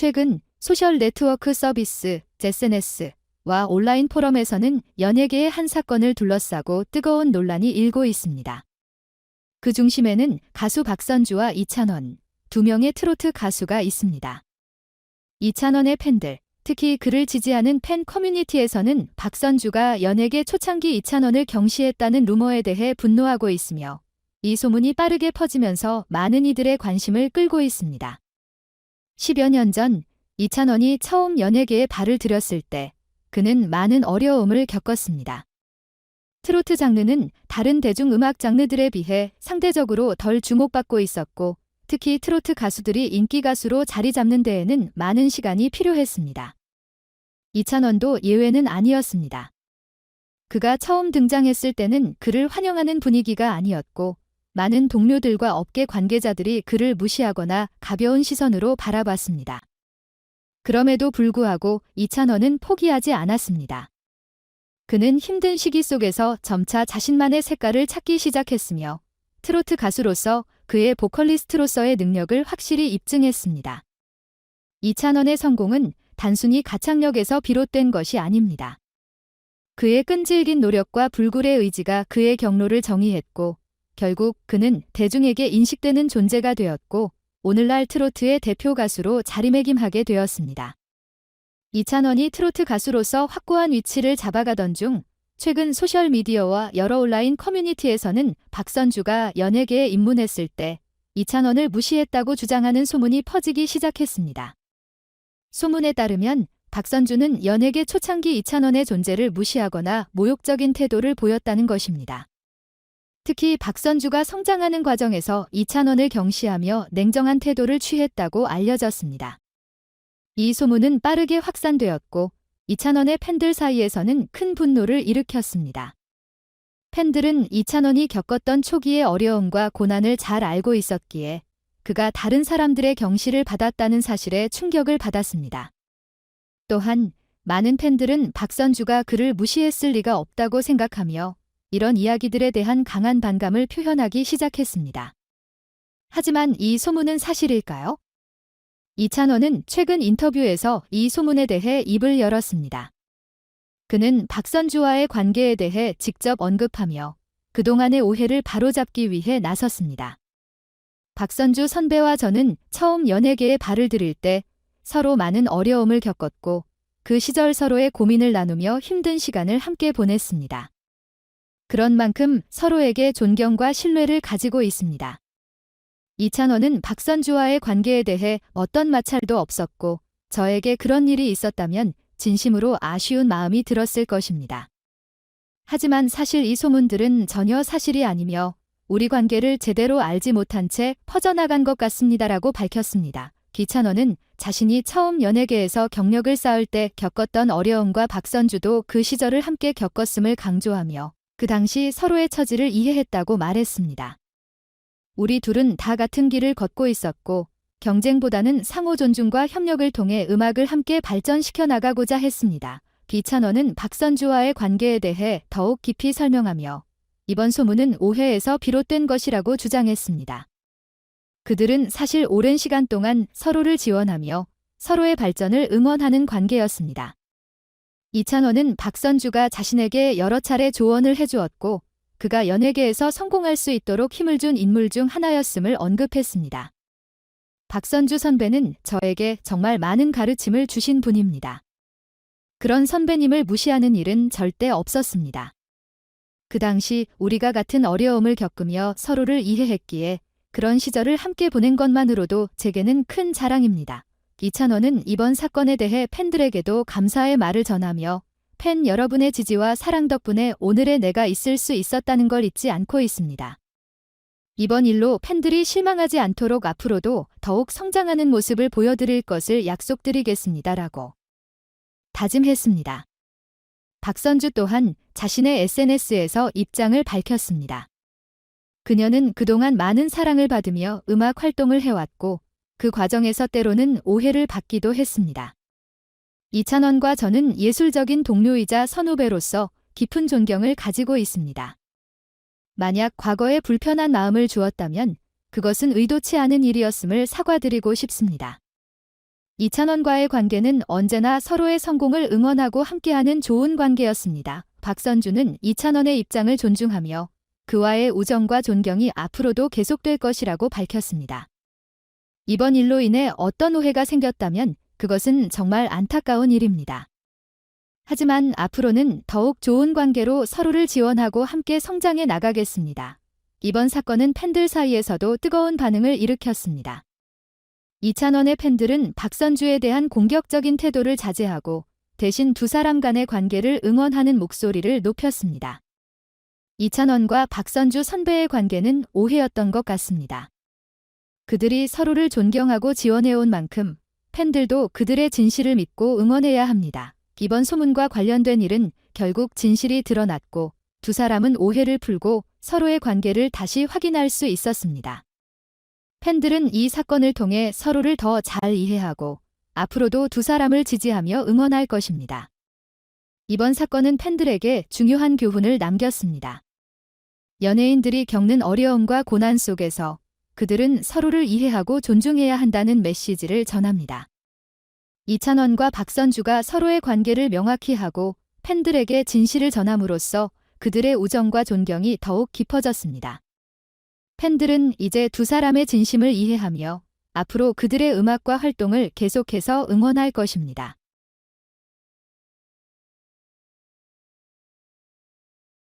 최근 소셜 네트워크 서비스 SNS와 온라인 포럼에서는 연예계의 한 사건을 둘러싸고 뜨거운 논란이 일고 있습니다. 그 중심에는 가수 박선주와 이찬원, 두 명의 트로트 가수가 있습니다. 이찬원의 팬들, 특히 그를 지지하는 팬 커뮤니티에서는 박선주가 연예계 초창기 이찬원을 경시했다는 루머에 대해 분노하고 있으며 이 소문이 빠르게 퍼지면서 많은 이들의 관심을 끌고 있습니다. 10여 년 전 이찬원이 처음 연예계에 발을 들였을 때 그는 많은 어려움을 겪었습니다. 트로트 장르는 다른 대중음악 장르들에 비해 상대적으로 덜 주목받고 있었고 특히 트로트 가수들이 인기 가수로 자리 잡는 데에는 많은 시간이 필요했습니다. 이찬원도 예외는 아니었습니다. 그가 처음 등장했을 때는 그를 환영하는 분위기가 아니었고 많은 동료들과 업계 관계자들이 그를 무시하거나 가벼운 시선으로 바라봤습니다. 그럼에도 불구하고 이찬원은 포기하지 않았습니다. 그는 힘든 시기 속에서 점차 자신만의 색깔을 찾기 시작했으며 트로트 가수로서 그의 보컬리스트로서의 능력을 확실히 입증했습니다. 이찬원의 성공은 단순히 가창력에서 비롯된 것이 아닙니다. 그의 끈질긴 노력과 불굴의 의지가 그의 경로를 정의했고 결국 그는 대중에게 인식되는 존재가 되었고 오늘날 트로트의 대표 가수로 자리매김하게 되었습니다. 이찬원이 트로트 가수로서 확고한 위치를 잡아가던 중 최근 소셜미디어와 여러 온라인 커뮤니티에서는 박선주가 연예계에 입문했을 때 이찬원을 무시했다고 주장하는 소문이 퍼지기 시작했습니다. 소문에 따르면 박선주는 연예계 초창기 이찬원의 존재를 무시하거나 모욕적인 태도를 보였다는 것입니다. 특히 박선주가 성장하는 과정에서 이찬원을 경시하며 냉정한 태도를 취했다고 알려졌습니다. 이 소문은 빠르게 확산되었고 이찬원의 팬들 사이에서는 큰 분노를 일으켰습니다. 팬들은 이찬원이 겪었던 초기의 어려움과 고난을 잘 알고 있었기에 그가 다른 사람들의 경시를 받았다는 사실에 충격을 받았습니다. 또한 많은 팬들은 박선주가 그를 무시했을 리가 없다고 생각하며 이런 이야기들에 대한 강한 반감을 표현하기 시작했습니다. 하지만 이 소문은 사실일까요? 이찬원은 최근 인터뷰에서 이 소문에 대해 입을 열었습니다. 그는 박선주와의 관계에 대해 직접 언급하며 그동안의 오해를 바로잡기 위해 나섰습니다. 박선주 선배와 저는 처음 연예계에 발을 들일 때 서로 많은 어려움을 겪었고 그 시절 서로의 고민을 나누며 힘든 시간을 함께 보냈습니다. 그런 만큼 서로에게 존경과 신뢰를 가지고 있습니다. 이찬원은 박선주와의 관계에 대해 어떤 마찰도 없었고 저에게 그런 일이 있었다면 진심으로 아쉬운 마음이 들었을 것입니다. 하지만 사실 이 소문들은 전혀 사실이 아니며 우리 관계를 제대로 알지 못한 채 퍼져나간 것 같습니다라고 밝혔습니다. 이찬원은 자신이 처음 연예계에서 경력을 쌓을 때 겪었던 어려움과 박선주도 그 시절을 함께 겪었음을 강조하며 그 당시 서로의 처지를 이해했다고 말했습니다. 우리 둘은 다 같은 길을 걷고 있었고 경쟁보다는 상호 존중과 협력을 통해 음악을 함께 발전시켜 나가고자 했습니다. 이찬원은 박선주와의 관계에 대해 더욱 깊이 설명하며 이번 소문은 오해에서 비롯된 것이라고 주장했습니다. 그들은 사실 오랜 시간 동안 서로를 지원하며 서로의 발전을 응원하는 관계였습니다. 이찬원은 박선주가 자신에게 여러 차례 조언을 해주었고 그가 연예계에서 성공할 수 있도록 힘을 준 인물 중 하나였음을 언급했습니다. 박선주 선배는 저에게 정말 많은 가르침을 주신 분입니다. 그런 선배님을 무시하는 일은 절대 없었습니다. 그 당시 우리가 같은 어려움을 겪으며 서로를 이해했기에 그런 시절을 함께 보낸 것만으로도 제게는 큰 자랑입니다. 이찬원은 이번 사건에 대해 팬들에게도 감사의 말을 전하며 팬 여러분의 지지와 사랑 덕분에 오늘의 내가 있을 수 있었다는 걸 잊지 않고 있습니다. 이번 일로 팬들이 실망하지 않도록 앞으로도 더욱 성장하는 모습을 보여드릴 것을 약속드리겠습니다라고 다짐했습니다. 박선주 또한 자신의 SNS에서 입장을 밝혔습니다. 그녀는 그동안 많은 사랑을 받으며 음악 활동을 해왔고 그 과정에서 때로는 오해를 받기도 했습니다. 이찬원과 저는 예술적인 동료이자 선후배로서 깊은 존경을 가지고 있습니다. 만약 과거에 불편한 마음을 주었다면 그것은 의도치 않은 일이었음을 사과드리고 싶습니다. 이찬원과의 관계는 언제나 서로의 성공을 응원하고 함께하는 좋은 관계였습니다. 박선주는 이찬원의 입장을 존중하며 그와의 우정과 존경이 앞으로도 계속될 것이라고 밝혔습니다. 이번 일로 인해 어떤 오해가 생겼다면 그것은 정말 안타까운 일입니다. 하지만 앞으로는 더욱 좋은 관계로 서로를 지원하고 함께 성장해 나가겠습니다. 이번 사건은 팬들 사이에서도 뜨거운 반응을 일으켰습니다. 이찬원의 팬들은 박선주에 대한 공격적인 태도를 자제하고 대신 두 사람 간의 관계를 응원하는 목소리를 높였습니다. 이찬원과 박선주 선배의 관계는 오해였던 것 같습니다. 그들이 서로를 존경하고 지원해온 만큼 팬들도 그들의 진실을 믿고 응원해야 합니다. 이번 소문과 관련된 일은 결국 진실이 드러났고 두 사람은 오해를 풀고 서로의 관계를 다시 확인할 수 있었습니다. 팬들은 이 사건을 통해 서로를 더 잘 이해하고 앞으로도 두 사람을 지지하며 응원할 것입니다. 이번 사건은 팬들에게 중요한 교훈을 남겼습니다. 연예인들이 겪는 어려움과 고난 속에서 그들은 서로를 이해하고 존중해야 한다는 메시지를 전합니다. 이찬원과 박선주가 서로의 관계를 명확히 하고 팬들에게 진실을 전함으로써 그들의 우정과 존경이 더욱 깊어졌습니다. 팬들은 이제 두 사람의 진심을 이해하며 앞으로 그들의 음악과 활동을 계속해서 응원할 것입니다.